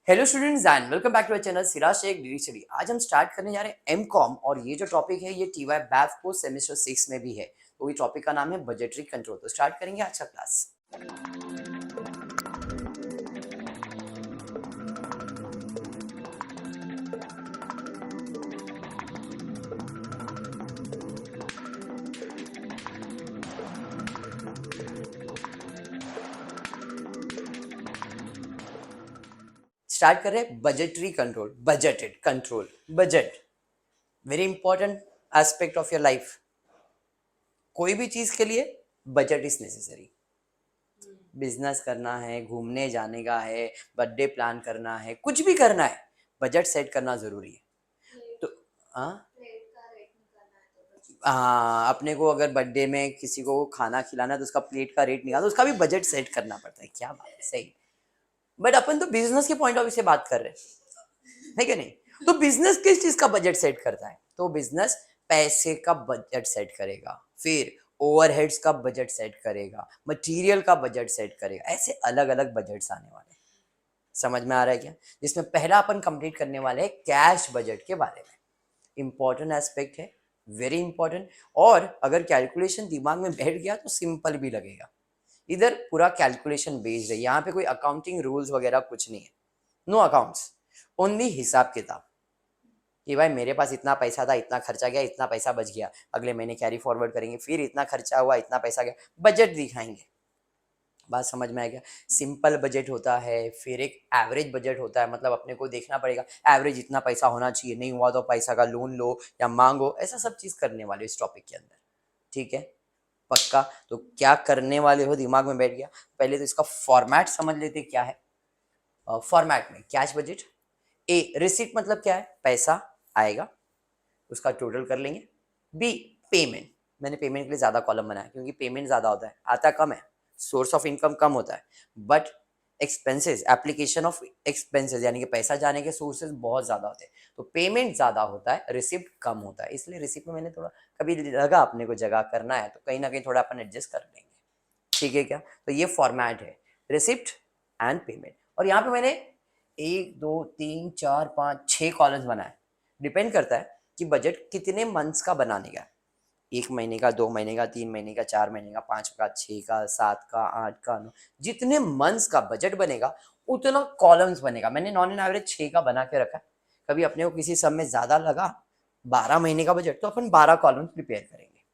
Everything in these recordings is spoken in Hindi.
Hello students and welcome back to our channel Siraj Shaikh degree study. आज हम स्टार्ट करने जा रहे हैं एमकॉम और ये जो टॉपिक है ये टीवाई बैफ को सेमेस्टर 6 में भी है। तो ये टॉपिक का नाम है बजटरी कंट्रोल। तो स्टार्ट करेंगे आज का क्लास। स्टार्ट कर रहे हैं budgetary control. Budgeted control, budget very important aspect of your life. कोई भी चीज के लिए बजट इज नेसेसरी। बिजनेस करना है, घूमने जाने का है, बर्थडे प्लान करना है, कुछ भी करना है, बजट सेट करना जरूरी है। तो हाँ, अपने को अगर बर्थडे में किसी को खाना खिलाना है तो उसका प्लेट का रेट निकाल, तो उसका भी बजट सेट करना पड़ता है। क्या बात है, सही। बट अपन तो बिजनेस के पॉइंट ऑफ व्यू से बात कर रहे हैं, है कि नहीं? तो बिजनेस किस चीज का बजट सेट करता है? तो बिजनेस पैसे का बजट सेट करेगा, फिर ओवरहेड्स का बजट सेट करेगा, मटेरियल का बजट सेट करेगा। ऐसे अलग अलग बजट्स आने वाले हैं। समझ में आ रहा है क्या? जिसमें पहला अपन कंप्लीट करने वाले हैं कैश बजट के बारे में। इंपॉर्टेंट एस्पेक्ट है, वेरी इंपॉर्टेंट। और अगर कैलकुलेशन दिमाग में बैठ गया तो सिंपल भी लगेगा। इधर पूरा कैलकुलेशन बेस्ड है, यहाँ पे कोई अकाउंटिंग रूल्स वगैरह कुछ नहीं है। नो अकाउंट्स, ओनली हिसाब किताब कि भाई मेरे पास इतना पैसा था, इतना खर्चा गया, इतना पैसा बच गया, अगले महीने कैरी फॉरवर्ड करेंगे, फिर इतना खर्चा हुआ, इतना पैसा गया, बजट दिखाएंगे। बात समझ में आ गया? सिंपल बजट होता है, फिर एक एवरेज बजट होता है। मतलब अपने को देखना पड़ेगा एवरेज इतना पैसा होना चाहिए, नहीं हुआ तो पैसा का लोन लो या मांगो, ऐसा सब चीज करने वाले इस टॉपिक के अंदर। ठीक है, पक्का? तो क्या करने वाले हो दिमाग में बैठ गया? पहले तो इसका फॉर्मेट समझ लेते क्या है। फॉर्मेट में कैश बजट, ए रिसिप्ट मतलब क्या है? पैसा आएगा, उसका टोटल कर लेंगे। बी पेमेंट, मैंने पेमेंट के लिए ज़्यादा कॉलम बनाया क्योंकि पेमेंट ज़्यादा होता है, आता कम है, सोर्स ऑफ इनकम कम होता है। But expenses, application of expenses यानी कि पैसा जाने के सोर्सेज बहुत ज़्यादा होते हैं। तो पेमेंट ज़्यादा होता है, रिसिप्ट कम होता है। इसलिए रिसिप्ट में मैंने थोड़ा, कभी लगा अपने को जगह करना है तो कहीं ना कहीं थोड़ा अपन एडजस्ट कर लेंगे। ठीक है क्या? तो ये फॉर्मेट है, रिसिप्ट एंड पेमेंट। और यहाँ पे मैंने 1 2 3 4 5 6 कॉलम्स बनाए। डिपेंड करता है कि बजट कितने मंथ्स का बनाने का है। 1 महीने का, 2 महीने का, 3 महीने का, 4 महीने का, 5 का, 6 का, 7 का, 8 का, 9। जितने मंथ्स का बजट बनेगा उतना कॉलम्स बनेगा। मैंने नॉन एन एवरेज 6 का बना के रखा है। कभी अपने को किसी सब में ज्यादा लगा 12 महीने का बजट, तो अपन 12 कॉलम्स प्रिपेयर करेंगे।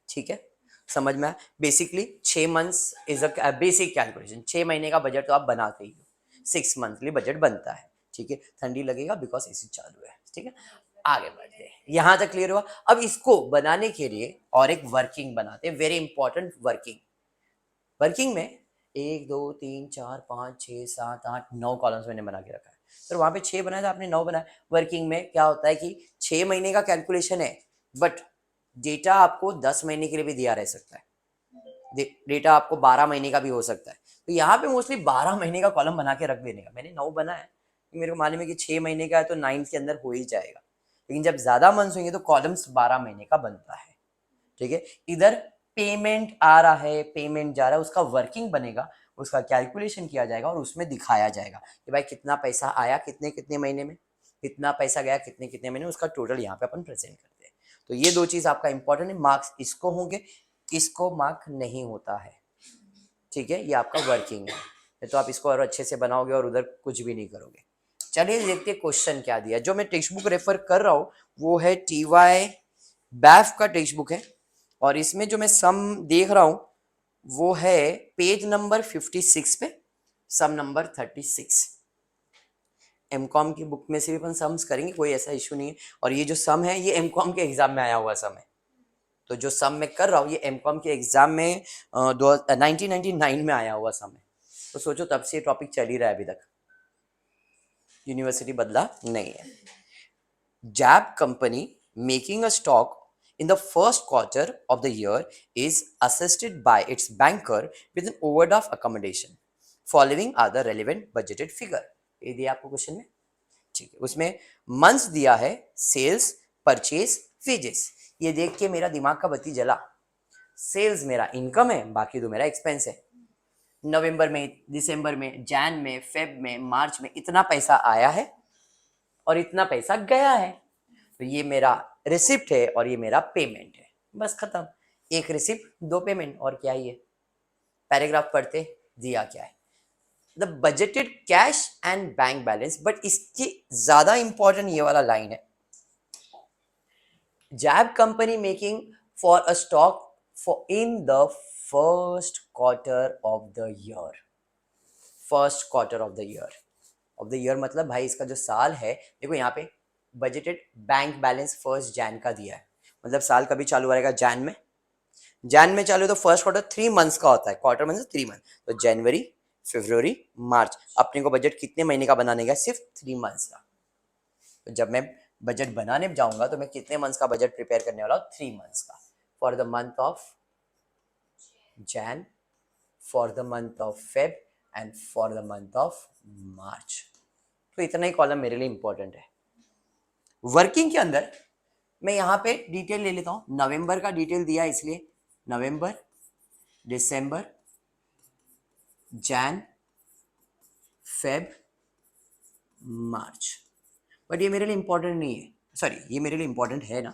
ठीक है, समझ में आया? Basically 6 months is a basic calculation. 6 महीने का बजट तो आप बनाते ही हो, 6 मंथली बजट बनता है। ठीक है, ठंडी लगेगा बिकॉज एसी चालू है। ठीक है, आगे बढ़ते हैं। यहाँ तक क्लियर हुआ? अब इसको बनाने के लिए और एक वर्किंग बनाते हैं, वेरी इंपॉर्टेंट वर्किंग। वर्किंग में 1 2 3 4 5 6 7 8 9 कॉलम्स मैंने बना के रखा है। तो वहां पे 6 बनाया था, आपने 9 बनाया। वर्किंग में क्या होता है कि 6 महीने का कैलकुलेशन है, बट डेटा आपको 10 महीने के लिए भी दिया रह सकता है, डेटा आपको 12 महीने का भी हो सकता है। तो यहाँ पे मोस्टली 12 महीने का कॉलम बना के रख देने का। मैंने 9 बनाया है, मेरे को मालूम है कि 6 महीने का है तो 9 के अंदर हो ही जाएगा। लेकिन जब ज्यादा मंथ्स होंगे तो कॉलम्स 12 महीने का बनता है। ठीक है, इधर पेमेंट आ रहा है, पेमेंट जा रहा है, उसका वर्किंग बनेगा, उसका कैलकुलेशन किया जाएगा और उसमें दिखाया जाएगा कि भाई कितना पैसा आया कितने कितने महीने में, कितना पैसा गया कितने कितने महीने, उसका टोटल यहाँ पे अपन प्रेजेंट करते हैं। तो ये दो चीज आपका इंपॉर्टेंट है। मार्क्स इसको होंगे, इसको मार्क नहीं होता है। ठीक है, ये आपका वर्किंग है, तो आप इसको और अच्छे से बनाओगे और उधर कुछ भी नहीं करोगे। चलिए देखते क्वेश्चन क्या दिया। जो मैं टेक्स्ट बुक रेफर कर रहा हूँ वो है टीवाई बैफ का टेक्स्ट बुक है, और इसमें जो मैं सम देख रहा हूँ वो है पेज नंबर 56 पे, सम नंबर 36। एमकॉम की बुक में से भी अपन सम्स करेंगे, कोई ऐसा इशू नहीं है। और ये जो सम है ये एमकॉम के एग्जाम में आया हुआ सम है। तो जो सम मैं कर रहा हूँ ये एमकॉम के एग्जाम में 1999 में आया हुआ सम है। तो सोचो तब से टॉपिक चल ही रहा है अभी तक, यूनिवर्सिटी बदला नहीं है। JAP company making a stock in the first quarter of the year is assisted by its banker with an overdraft accommodation. Following are the relevant budgeted figure. ये दिया आपको क्वेश्चन में। ठीक है, उसमें मंथ्स दिया है, सेल्स, परचेज, वेजेस। ये देख के मेरा दिमाग का बत्ती जला। सेल्स मेरा इनकम है, बाकी तो मेरा एक्सपेंस है। नवंबर में, दिसंबर में, जैन में, फेब में, मार्च में इतना पैसा आया है और इतना पैसा गया है। तो ये मेरा रिसिप्ट है और ये मेरा पेमेंट है, बस खत्म। एक रिसिप्ट, दो पेमेंट, और क्या ही है। पैराग्राफ पढ़ते दिया क्या है, the budgeted cash and bank balance, but इसकी ज्यादा इंपॉर्टेंट ये वाला लाइन है, जैब company making for a stock for in the first quarter of the year. First quarter of the year, of the year मतलब भाई इसका जो साल है, देखो यहाँ पे budgeted bank balance first Jan का दिया है, मतलब साल कभी चालू होगा जैन में। जैन में चालू तो फर्स्ट क्वार्टर 3 मंथ्स का होता है, क्वार्टर मतलब 3 मंथ, तो जनवरी, फरवरी, मार्च। अपने को बजट कितने महीने का बनाने का, सिर्फ 3 मंथ्स का। तो जब मैं बजट बनाने जाऊंगा तो मैं कितने मंथ्स का बजट प्रिपेयर करने वाला हूँ, 3 मंथ्स का, for the month of Jain, for the month of Feb and for the month of March. तो इतना ही कॉलम मेरे लिए इंपॉर्टेंट है। वर्किंग के अंदर मैं यहाँ पे डिटेल ले लेता हूँ, नवंबर का डिटेल दिया है इसलिए नवंबर, दिसंबर, जैन, फेब, मार्च। बट ये मेरे लिए इंपॉर्टेंट नहीं है, सॉरी ये मेरे लिए इंपॉर्टेंट है ना,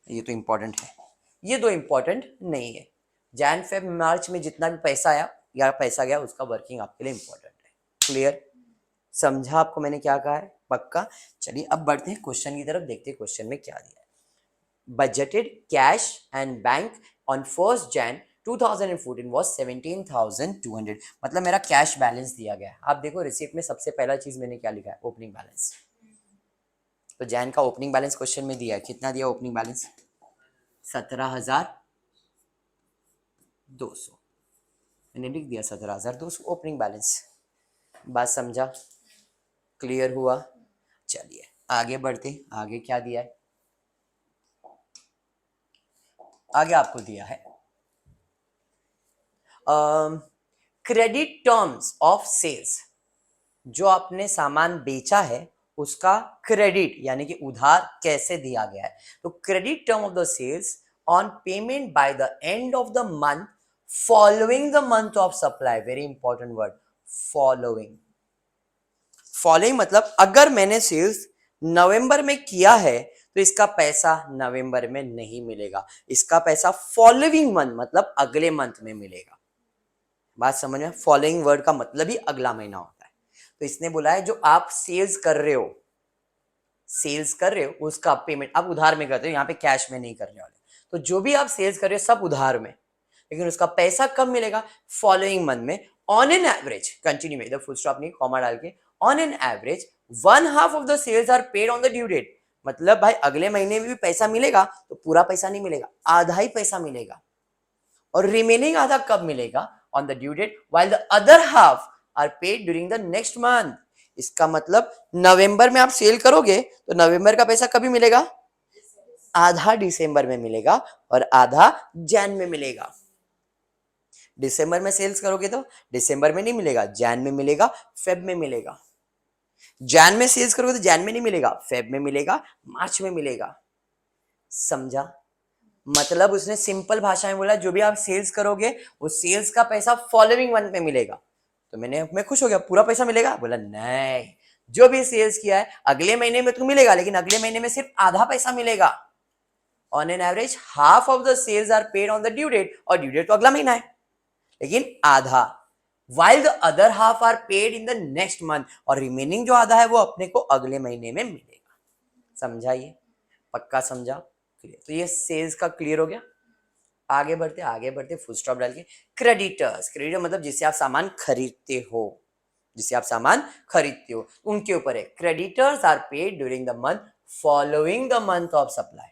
ये तो इंपॉर्टेंट है, ये दो इंपॉर्टेंट नहीं है। जैन फेब मार्च में जितना भी पैसा आया या पैसा गया उसका वर्किंग आपके लिए इंपॉर्टेंट है। क्लियर, समझा आपको मैंने क्या कहा है, पक्का। चलिए अब बढ़ते हैं क्वेश्चन की तरफ, देखते हैं क्वेश्चन में क्या दिया है। Budgeted cash and bank on 1st Jan 2014 was 17,200, मतलब मेरा कैश बैलेंस दिया गया है। आप देखो रिसिप्ट में सबसे पहला चीज मैंने क्या लिखा है, ओपनिंग बैलेंस। तो जैन का ओपनिंग बैलेंस क्वेश्चन में दिया है, कितना दिया ओपनिंग बैलेंस, 17,200, मैंने लिख दिया 17,200 ओपनिंग बैलेंस। बात समझा, क्लियर हुआ। चलिए आगे बढ़ते, आगे क्या दिया है, आगे आपको दिया है क्रेडिट टर्म्स ऑफ सेल्स, जो आपने सामान बेचा है उसका क्रेडिट यानी कि उधार कैसे दिया गया है। तो credit term of the sales on payment by the end of the month following the month of supply, very important word, following. Following मतलब अगर मैंने सेल्स नवंबर में किया है तो इसका पैसा नवंबर में नहीं मिलेगा, इसका पैसा फॉलोइंग मंथ मतलब अगले मंथ में मिलेगा। बात समझ में, फॉलोइंग वर्ड का मतलब ही अगला महीना होता है। तो इसने बोला है जो आप सेल्स कर रहे हो, सेल्स कर रहे हो उसका पेमेंट आप उधार में करते हो, यहाँ पे कैश में नहीं करने वाले। तो जो भी आप सेल्स कर रहे हो सब उधार में, लेकिन उसका पैसा कब मिलेगा, फॉलोइंग मंथ में। ऑन एन एवरेज, कंटिन्यू में इधर फुल स्टॉप नहीं कॉमा डाल के, on an average 1/2 of the sales are paid on the due date, मतलब भाई अगले महीने में भी पैसा मिलेगा तो पूरा पैसा नहीं मिलेगा, आधा ही पैसा मिलेगा। और रिमेनिंग आधा कब मिलेगा, on the due date, while the other half are paid during the next month. इसका मतलब नवंबर में आप सेल करोगे तो नवंबर का पैसा कभी मिलेगा, आधा दिसंबर में मिलेगा और आधा जैन में मिलेगा। दिसंबर में सेल्स करोगे तो दिसंबर में नहीं मिलेगा, जैन में मिलेगा, फेब में मिलेगा। जैन में सेल्स करोगे तो जैन में नहीं मिलेगा, फेब में मिलेगा, मार्च में मिलेगा। समझा, मतलब उसने सिंपल भाषा में बोला जो भी आप सेल्स करोगे वो सेल्स का पैसा फॉलोइंग मंथ में मिलेगा। तो मैं खुश हो गया, पूरा पैसा मिलेगा, बोला नहीं, जो भी सेल्स किया है अगले महीने में तो मिलेगा, लेकिन अगले महीने में सिर्फ आधा पैसा मिलेगा। On an average half of the sales are paid on the due date, और ड्यू डेट तो अगला महीना है, लेकिन आधा, while the other half are paid in the next month, और रिमेनिंग जो आधा है वो अपने को अगले महीने में मिलेगा। समझा ये, पक्का समझा, क्लियर। तो ये सेल्स का क्लियर हो गया। आगे बढ़ते फुल स्टॉप डाल के, क्रेडिटर्स, क्रेडिटर मतलब जिससे आप सामान खरीदते हो, जिससे आप सामान खरीदते हो उनके ऊपर है। Creditors are paid during the month following the month of supply.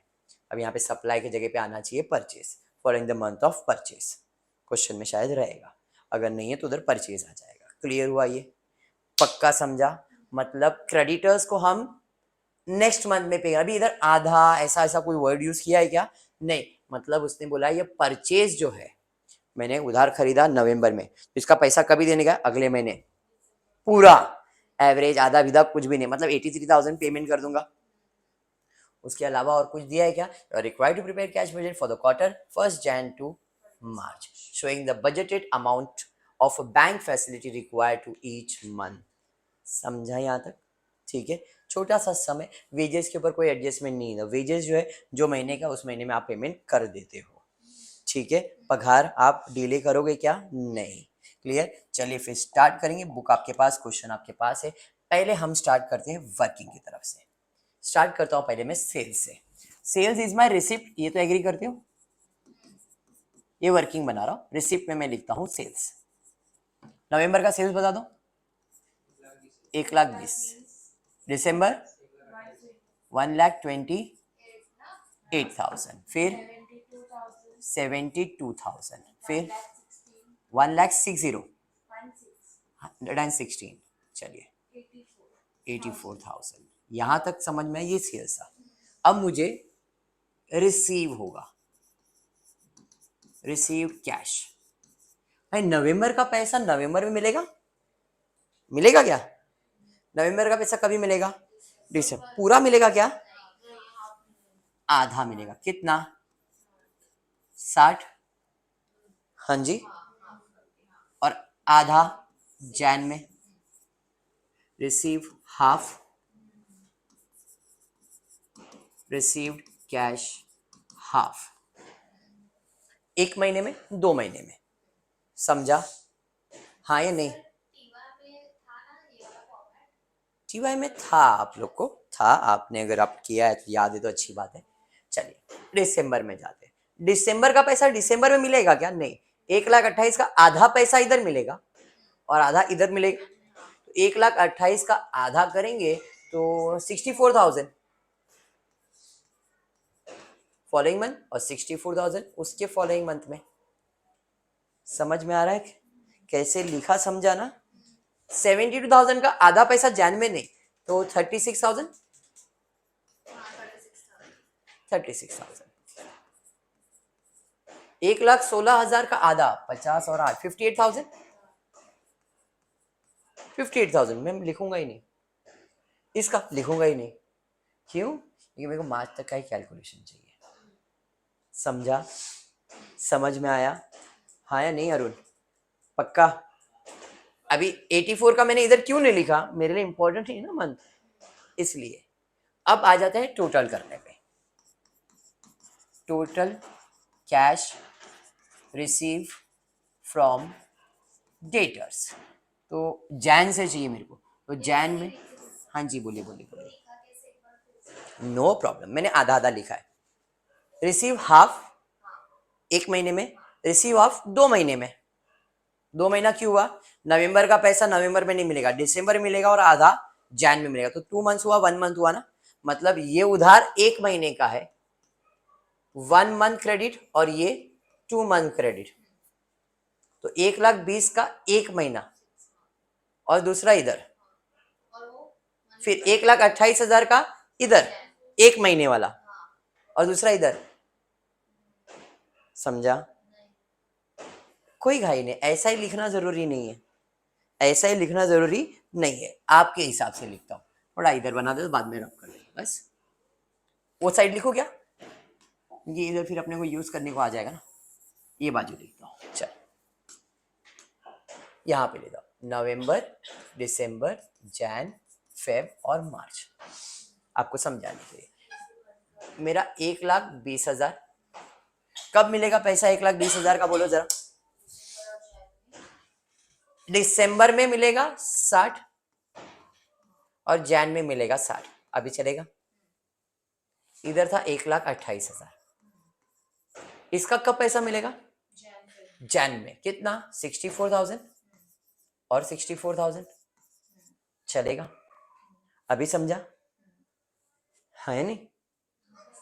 अब यहाँ पे सप्लाई की जगह पे आना चाहिए purchase, following the month of purchase, question में शायद रहेगा, अगर नहीं है तो उधर परचेज आ जाएगा। क्लियर हुआ ये, पक्का समझा। मतलब क्रेडिटर्स को हम नेक्स्ट मंथ में पे, अभी इधर आधा ऐसा ऐसा कोई वर्ड यूज किया है क्या, नहीं, मतलब उसने बोला ये परचेज जो है, मैंने उधार खरीदा नवंबर में तो इसका पैसा कभी देने का, अगले महीने पूरा, एवरेज आधा विधा कुछ भी नहीं, मतलब 83,000 पेमेंट कर दूंगा। उसके अलावा और कुछ दिया है क्या, required to prepare cash budget for the quarter 1st Jan to March, showing the budgeted amount of bank facility required to each month. समझा यहाँ तक? ठीक है, छोटा सा समय, वेजेस के ऊपर कोई एडजस्टमेंट नहीं है। वेजेस जो है जो महीने का उस महीने में आप पेमेंट कर देते हो। ठीक है, पगार आप डिले करोगे क्या? नहीं। क्लियर? चलिए फिर स्टार्ट करेंगे। बुक आपके पास, क्वेश्चन आपके पास है। पहले हम स्टार्ट करते हैं वर्किंग की तरफ से। स्टार्ट करता हूँ पहले मैं सेल्स से। सेल्स इज माई रिसिप्ट, ये तो एग्री करते हो? ये वर्किंग बना रहा हूँ, रिसिप्ट में मैं लिखता हूँ सेल्स। नवंबर का सेल्स बता दो, 1,20,000। दिसंबर 1,28,000। फिर 72,000। फिर 1,60,000। चलिए 84,000। यहां तक समझ में ये सेल्स था। अब मुझे रिसीव होगा, रिसीव कैश। भाई नवंबर का पैसा नवंबर में मिलेगा? मिलेगा क्या? नवंबर का पैसा कभी मिलेगा? दिसंबर। पूरा मिलेगा क्या? आधा मिलेगा। कितना? 60। हाँ जी। और आधा जैन में। Receive half, received cash half. 1 महीने में, 2 महीने में। समझा? हाँ या नहीं? टीवाई में था, आप लोग को था, आपने अगर आप किया है तो याद है तो अच्छी बात है। चलिए दिसंबर में जाते हैं। दिसंबर का पैसा दिसंबर में मिलेगा क्या? नहीं। 1,28,000 का आधा पैसा इधर मिलेगा और आधा इधर मिलेगा। तो 1,28,000 का आधा करेंगे तो 64,000 फॉलोइंग मंथ, और 64,000 उसके फॉलोइंग मंथ में। समझ में आ रहा है कैसे लिखा? समझा ना? 72,000 का आधा पैसा जैन में नहीं तो 36,000। 36,000। 1,16,000 का आधा, 50 और 8, 58,000। 58,000 मैं लिखूंगा ही नहीं, इसका लिखूंगा ही नहीं। क्यों? क्योंकि मेरे को मार्च तक का ही कैलकुलेशन चाहिए। समझा? समझ में आया? हाँ या नहीं अरुण? पक्का? अभी 84 का मैंने इधर क्यों नहीं लिखा? मेरे लिए इंपॉर्टेंट है ना मंथ, इसलिए। अब आ जाते हैं टोटल करने पे। Total cash receive from debtors, तो जैन से चाहिए मेरे को, तो जैन में। हाँ जी, बोलिए बोलिए बोलिए। नो प्रॉब्लम, मैंने आधा आधा लिखा है। रिसीव हाफ 1 महीने में, रिसीव हाफ 2 महीने में। 2 महीना क्यों हुआ? नवंबर का पैसा नवंबर में नहीं मिलेगा, दिसंबर में मिलेगा, और आधा जैन में मिलेगा। तो 2 मंथ्स हुआ, 1 मंथ हुआ ना। मतलब ये उधार 1 महीने का है, 1 मंथ क्रेडिट, और ये 2 मंथ क्रेडिट। तो 1,20,000 का 1 महीना, और दूसरा इधर। फिर 1,28,000 का इधर 1 महीने वाला, और दूसरा इधर। समझा? कोई घाई नहीं, ऐसा ही लिखना जरूरी नहीं है, ऐसा ही लिखना जरूरी नहीं है, आपके हिसाब से लिखता हूँ। थोड़ा इधर बना दे तो बाद में रब कर देंगे बस। वो साइड लिखो क्या? ये इधर फिर अपने को यूज करने को आ जाएगा ना। ये बाजू लिखता हूँ। चल यहाँ पे लेता हूँ, नवंबर, दिसंबर, जैन, फेब और मार्च, आपको समझाने के लिए। मेरा 1,20,000 कब मिलेगा पैसा? 1,20,000 का बोलो जरा। दिसंबर में मिलेगा 60 और जैन में मिलेगा 60। अभी चलेगा? इधर था 1,28,000, इसका कब पैसा मिलेगा? जैन में। कितना? 64,000 और 64,000। चलेगा? अभी समझा? हाँ है नहीं?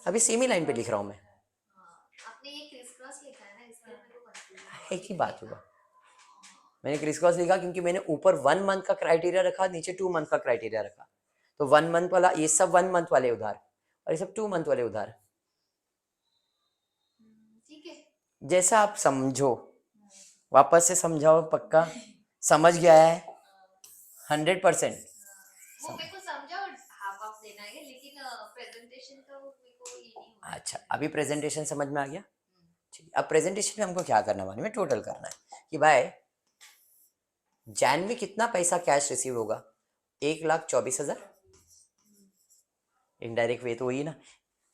अभी सेमी लाइन पे लिख रहा हूं मैं। एक ही बात होगा, मैंने क्रिस क्रॉस लिखा क्योंकि मैंने ऊपर 1 मंथ का क्राइटेरिया रखा, नीचे 2 मंथ का क्राइटेरिया रखा। तो 1 मंथ वाला, ये सब 1 मंथ वाले उधार, और ये सब 2 मंथ वाले उधार। जैसा आप समझो, वापस से समझाओ। पक्का समझ गया है? 100%? अच्छा, अभी प्रेजेंटेशन समझ में आ गया? ठीक है, अब प्रेजेंटेशन में हमको क्या करना मालूम है? टोटल करना है कि भाई जैन में कितना पैसा कैश रिसीव होगा? 1,24,000। इनडायरेक्ट वे तो वही ना,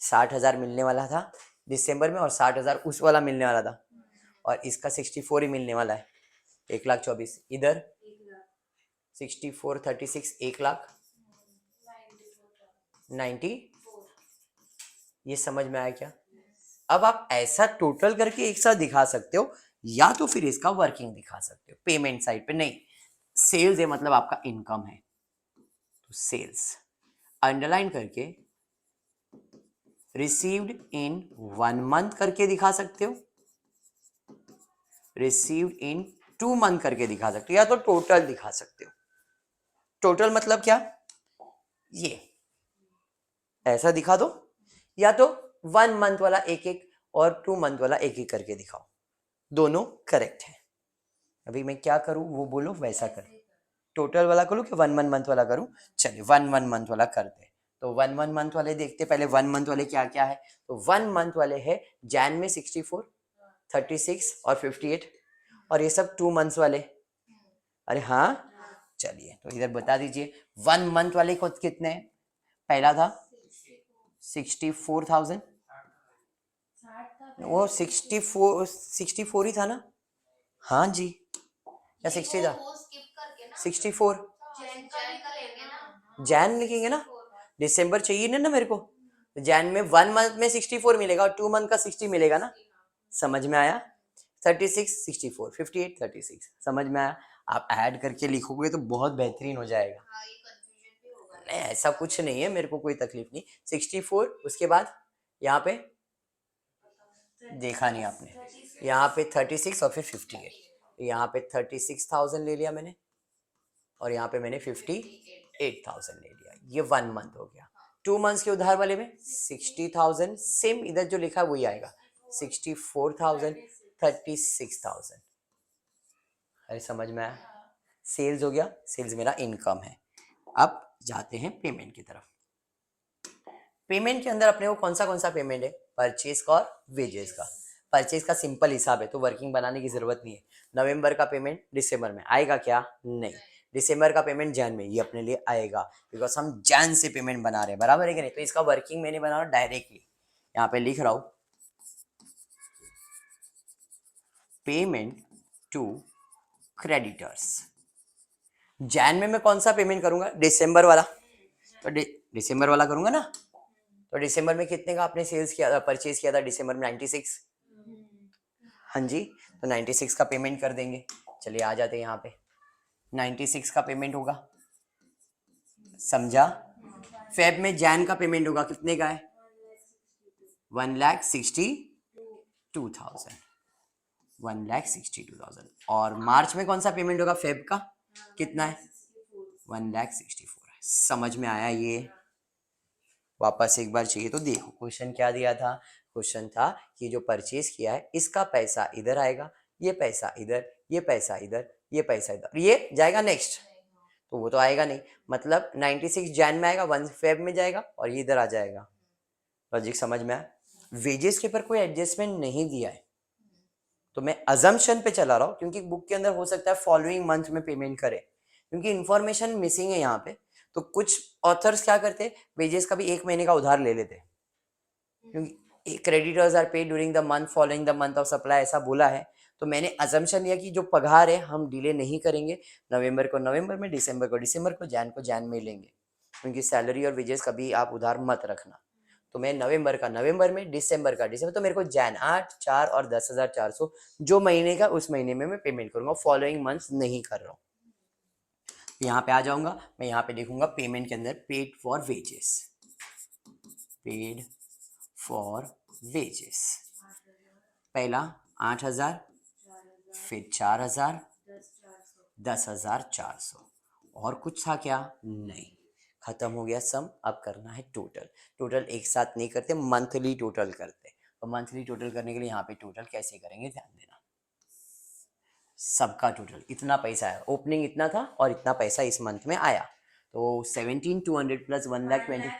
60,000 मिलने वाला था दिसंबर में और 60,000 उस वाला मिलने वाला था, और इसका 64 ही मिलने वाला है। 1,24,000 इधर 64 36 1,90,000। ये समझ में आया क्या? अब आप ऐसा टोटल करके एक साथ दिखा सकते हो, या तो फिर इसका वर्किंग दिखा सकते हो पेमेंट साइड पे। नहीं, सेल्स है मतलब आपका इनकम है, तो सेल्स अंडरलाइन करके रिसीव्ड इन 1 मंथ करके दिखा सकते हो, रिसीव्ड इन 2 मंथ करके दिखा सकते हो, या तो टोटल दिखा सकते हो। टोटल मतलब क्या? ये ऐसा दिखा दो, या तो 1 मंथ वाला एक एक और 2 मंथ वाला एक एक करके दिखाओ, दोनों करेक्ट है। अभी मैं क्या करूं वो बोलो, वैसा कर। टोटल वाला करूं कि 1 मंथ वाला करूं? चलिए 1 मंथ वाला करते। तो 1 मंथ वाले देखते पहले। 1 मंथ वाले क्या क्या है? तो 1 मंथ वाले है जैन में 64 36 और 58, और ये सब 2 मंथ्स वाले। अरे हाँ, चलिए तो इधर बता दीजिए 1 मंथ वाले को कितने हैं? पहला था 64,000, वो 64 ही था ना? हाँ जी, या 60 था? 64 जैन लिखेंगे ना, दिसंबर चाहिए ना मेरे को, तो जैन में 1 मंथ में 64 मिलेगा और 2 मंथ का 60 मिलेगा ना। समझ में आया? 36 64 58 36, समझ में आया? आप ऐड करके लिखोगे तो बहुत बेहतरीन हो जाएगा। नहीं ऐसा कुछ नहीं है, मेरे को कोई तकलीफ नहीं। 64 उसके बाद यहाँ पे देखा नहीं आपने, यहाँ पे 36 और फिर 58, यहाँ पे 36,000 ले लिया मैंने, और यहाँ पे मैंने 58,000 ले लिया। ये 1 मंथ हो गया। 2 मंथ्स के उधार वाले में 60,000, सेम इधर जो लिखा है वही आएगा, 64,000 36,000। अरे समझ में आया? सेल्स हो गया, सेल्स मेरा इनकम है। अब जाते हैं पेमेंट की तरफ। पेमेंट के अंदर अपने को कौन सा पेमेंट है? परचेज का और वेजेस का। परचेज का सिंपल हिसाब है तो वर्किंग बनाने की जरूरत नहीं है। नवंबर का पेमेंट दिसंबर में आएगा क्या? नहीं। दिसंबर का पेमेंट जैन में, ये अपने लिए आएगा बिकॉज हम जैन से पेमेंट बना रहे हैं, बराबर है कि नहीं? तो इसका वर्किंग मैंने बना रहा डायरेक्टली, यहाँ पे लिख रहा हूं पेमेंट टू क्रेडिटर्स। जैन में मैं कौन सा पेमेंट करूंगा? दिसंबर वाला। तो दिसंबर वाला करूंगा ना। तो दिसंबर में कितने का आपने सेल्स किया था, परचेज किया था दिसंबर में? 96। हाँ जी, तो 96 का पेमेंट कर देंगे। चलिए आ जाते हैं यहाँ पे, 96 का पेमेंट होगा, समझा? फेब में जैन का पेमेंट होगा, कितने का है? 1,62,000, 1,62,000। और मार्च में कौन सा पेमेंट होगा फेब का? कितना है? 1,64,000 है। समझ में आया? ये वापस एक बार चाहिए तो देखो क्वेश्चन क्या दिया था। क्वेश्चन था कि जो परचेज किया है इसका पैसा इधर आएगा, ये पैसा इधर, ये पैसा इधर, ये पैसा इधर, ये जाएगा नेक्स्ट, तो वो तो आएगा नहीं। मतलब 96 जैन में आएगा, 1 फेब में जाएगा, और ये इधर आ जाएगा। लॉजिक समझ में आया? वेजेस के ऊपर कोई एडजस्टमेंट नहीं दिया है, तो मैं अजम्पशन पे चला रहा हूँ, क्योंकि बुक के अंदर हो सकता है फॉलोइंग मंथ में पेमेंट करे, क्योंकि इन्फॉर्मेशन मिसिंग है यहाँ पे। तो कुछ ऑथर्स क्या करते, वेजेस का भी 1 महीने का उधार ले लेते, क्योंकि creditors are paid during the month following the month of supply, ऐसा बोला है। तो मैंने अजम्पशन लिया कि जो पगार है हम डिले नहीं करेंगे, नवंबर को नवंबर में, दिसंबर को दिसंबर को जैन में लेंगे, क्योंकि सैलरी और वेजेस कभी आप उधार मत रखना। तो मैं नवंबर का नवंबर में, दिसंबर का दिसंबर, तो मेरे को जैन 8 4 और 10,400 जो महीने का उस महीने में मैं पेमेंट करूंगा, फॉलोइंग मंथ्स नहीं कर रहा हूँ। यहाँ पे आ जाऊंगा मैं, यहाँ पे देखूंगा पेमेंट के अंदर paid for wages, paid for wages, पहला 8,000, फिर 4,000, 10,400, और कुछ था क्या? नहीं, खत्म हो गया सम। अब करना है टोटल। टोटल एक साथ नहीं करते, मंथली टोटल करते। और मंथली टोटल करने के लिए यहाँ पे टोटल कैसे करेंगे ध्यान देना। सबका टोटल इतना पैसा है, ओपनिंग इतना था और इतना पैसा इस मंथ में आया, तो 17,200 प्लस 1,20,000,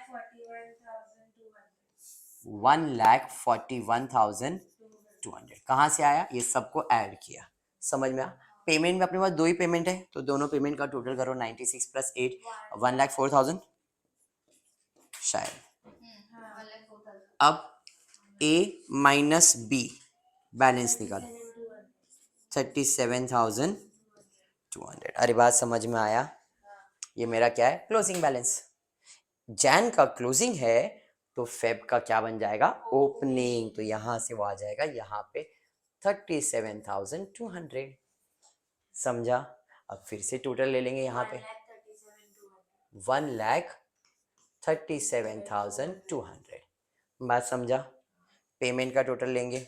1,41,200 कहाँ से आया? ये सबको ऐड किया, समझ में आया? पेमेंट में अपने पास 2 ही पेमेंट है, तो दोनों पेमेंट का टोटल करो 96 प्लस 8 1,04,000 शायद। अब A माइनस B बैलेंस निकालो 37,200। अरे बात समझ में आया? ये मेरा क्या है? Closing balance. जैन का क्लोजिंग है तो फेब का क्या बन जाएगा? ओपनिंग। तो यहां से वो आ जाएगा यहाँ पे 37,200। समझा? अब फिर से टोटल ले लेंगे यहाँ पे 1,37,200। बात समझा? पेमेंट का टोटल लेंगे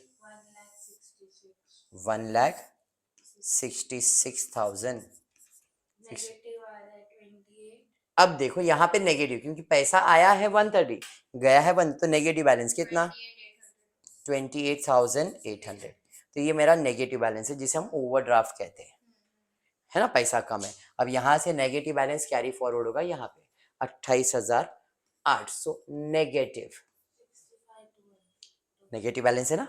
1,66,000। अब देखो यहाँ पे नेगेटिव, क्योंकि पैसा आया है 130, गया है 1, तो नेगेटिव बैलेंस कितना? 28,800। तो ये मेरा नेगेटिव बैलेंस है, जिसे हम ओवरड्राफ्ट कहते हैं, है ना? पैसा कम है। अब यहाँ से नेगेटिव बैलेंस कैरी फॉरवर्ड होगा यहाँ पे 28,800 नेगेटिव बैलेंस है ना?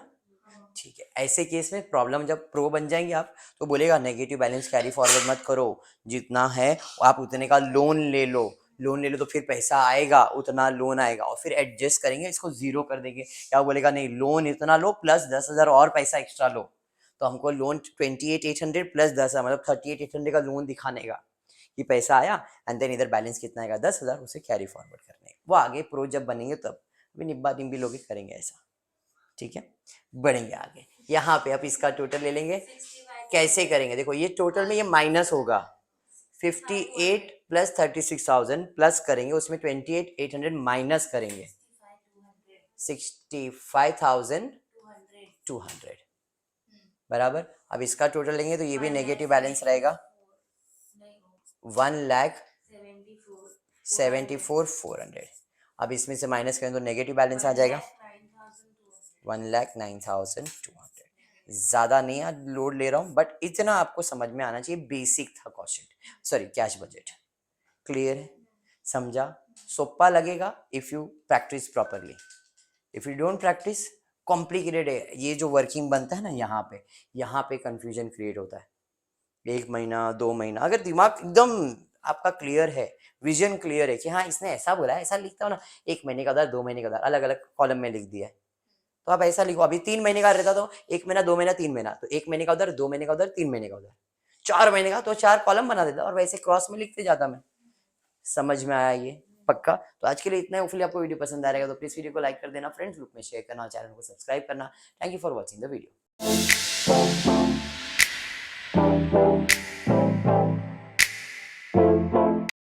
ठीक है। ऐसे केस में प्रॉब्लम जब प्रो बन जाएंगे आप, तो बोलेगा नेगेटिव बैलेंस कैरी फॉरवर्ड मत करो, जितना है आप उतने का लोन ले लो। लोन ले लो तो फिर पैसा आएगा, उतना लोन आएगा, और फिर एडजस्ट करेंगे, इसको जीरो कर देंगे। या बोलेगा नहीं, लोन इतना लो प्लस 10,000 और पैसा एक्स्ट्रा लो, तो हमको लोन 28,800 प्लस 10,000 मतलब 38,800 का लोन दिखाने का कि पैसा आया, एंड देन इधर बैलेंस कितना आएगा 10,000, उसे कैरी फॉरवर्ड करने। वो आगे प्रो जब बनेंगे तब अभी निब्बा निब्बी लोग करेंगे ऐसा। ठीक है, बढ़ेंगे आगे। यहाँ पे अब इसका टोटल ले लेंगे। कैसे करेंगे? देखो ये टोटल में ये माइनस होगा 58 प्लस 36,000 प्लस करेंगे, उसमें 28,800 माइनस करेंगे 65,200 बराबर। अब इसका टोटल लेंगे तो ये भी नेगेटिव बैलेंस रहेगा 1,74,400। अब इसमें से माइनस करें तो नेगेटिव बैलेंस आ जाएगा 1,09,200। ज़्यादा नहीं आज लोड ले रहा हूँ, बट इतना आपको समझ में आना चाहिए, बेसिक था cost, sorry cash budget. Clear है? समझा? सोपा लगेगा if you practice properly. If you don't practice complicated है। ये जो वर्किंग बनता है ना, यहाँ पे कन्फ्यूजन क्रिएट होता है। 1 महीना 2 महीना, अगर दिमाग एकदम आपका क्लियर है, विजन क्लियर है कि हाँ इसने ऐसा बोला है, ऐसा लिखता हो ना, 1 महीने का उधर 2 महीने का उधर अलग अलग कॉलम में लिख दिया है, तो आप ऐसा लिखो। अभी 3 महीने का रहता तो 1 महीना 2 महीना 3 महीना, तो 1 महीने का उधर 2 महीने का उधर 3 महीने का उधर 4 महीने का, तो 4 कॉलम बना देता और वैसे क्रॉस में लिखते जाता मैं। समझ में आया ये? पक्का? तो आज के लिए इतना है। होपफुली आपको वीडियो पसंद आ रहेगा, तो प्लीज वीडियो को लाइक कर देना, फ्रेंड्स ग्रुप में शेयर करना, चैनल को सब्सक्राइब करना। Thank you for watching the video.